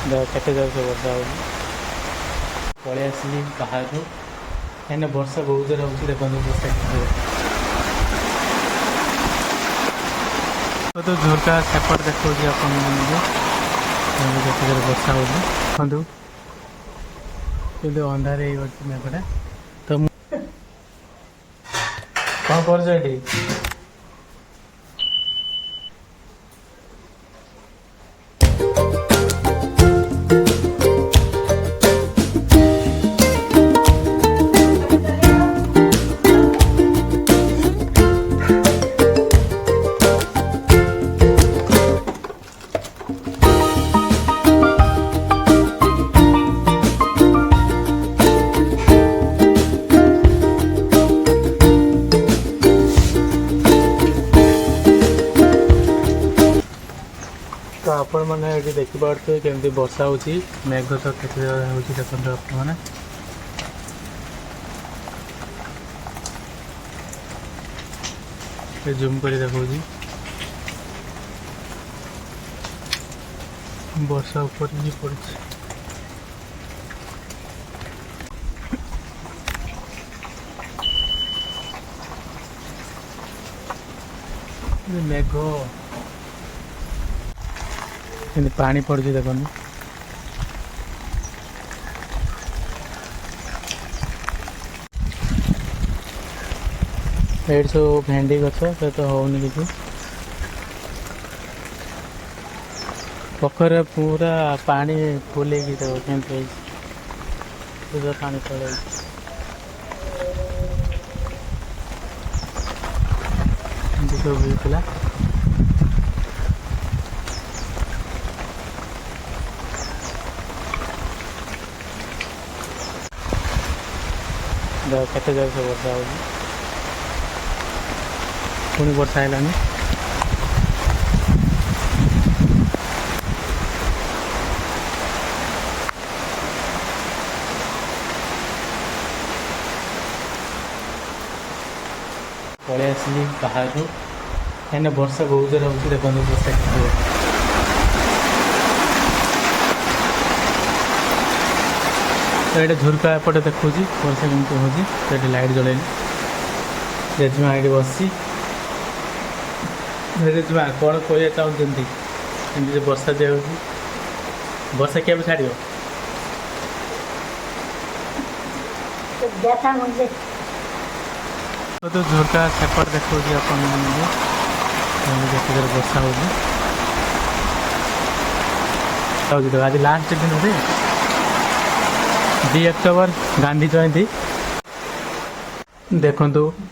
केते जोर से वर्षा हो पलि आसली बाहर कहीं वर्षा बहुत जोर हो देखो वर्षा तो झोरका सेपट देखो आपते वर्षा हो देखु कि अंधार मेघटा तो कौन कर तो आपण मैंने ये देखिपे केमती वर्षा हो मेघ तो केते हो देखते आपने जूम कर देखा वर्षा ऊपर ही पड़ी मेघ पानी पड़ देखो ये सब भेंडी गछ से तो होनी कि पोखर पूरा पानी फुल पूरा पानी पड़े सब होता केते जोर से वर्षा हो पुणी वर्षा है पलि आसली बाहर कहीं वर्षा बहुत जोर हो देखो वर्षा तो ये झुरका एपटे देखुँ वर्षा केमती हो लाइट जलैली जेजेमा ये बस जेजेमा कौन कह चाहते वर्षा जे हो वर्षा क्या छाड़ तो झोरका सेपट देखा आपते वर्षा हो आज लास्ट दिन रे 2 अक्टोबर गांधी जयंती देखु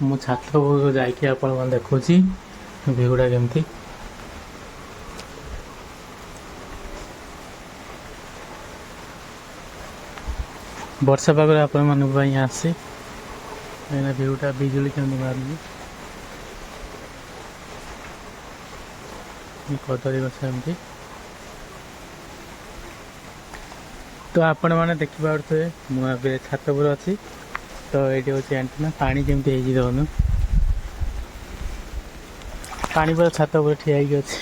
मु छात जाकि आप देखुँ भिगुड़ा केमती वर्षा पाग आपण आसी भिगुटा बिजुली केमती मारूँ कदली गछ एमती तो आपण मैंने देखिपे मुझे छात पर अच्छी तो ये हूँ एंटीना पानी केमती देखु पानी पूरा छात पर ठिया अच्छी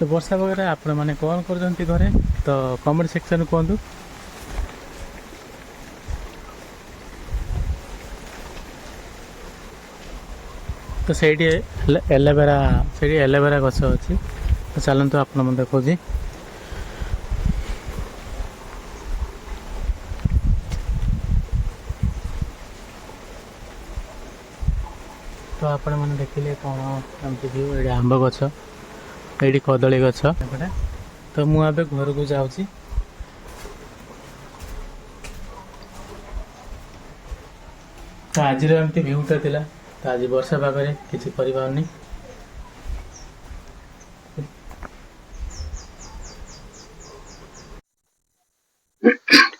तो वर्षा पागे आपण मैंने कौन कर घरे तो कमेंट सेक्शन कहतु तो सही एलोवेरा गछ अच्छी तो चलतु आप देखो तो आपण मैंने देखिले कौन एमती व्यू ये आंब गछ ये कदली गछ तो मुझे घर को जाऊँगी तो आज एमती व्यूटा थिला तो आज वर्षा पागे किसी करनी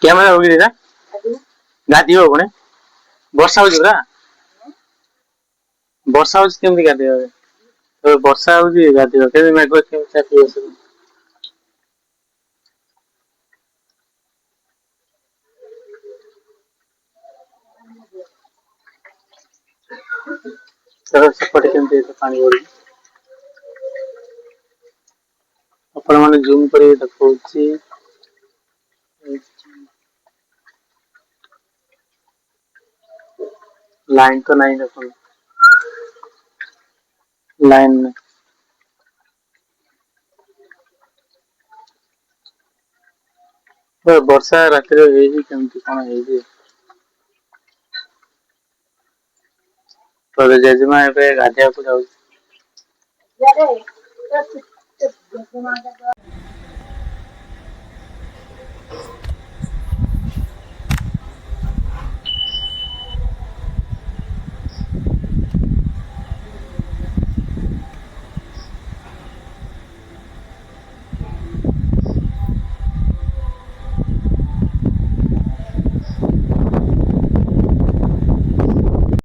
कैमरा होगी दीदा गाधी हो पुणे वर्षा हो वर्षा हो केमती गाधी तो वर्षा हो गाधी के मेघ केमती सेपटे केमती पानी आपण मैंने जूम कर देखा लाइन तो नहीं देखो लाइन में वर्षा रात केमती कौन है तो जेजेमा ए गाधिया को जाऊ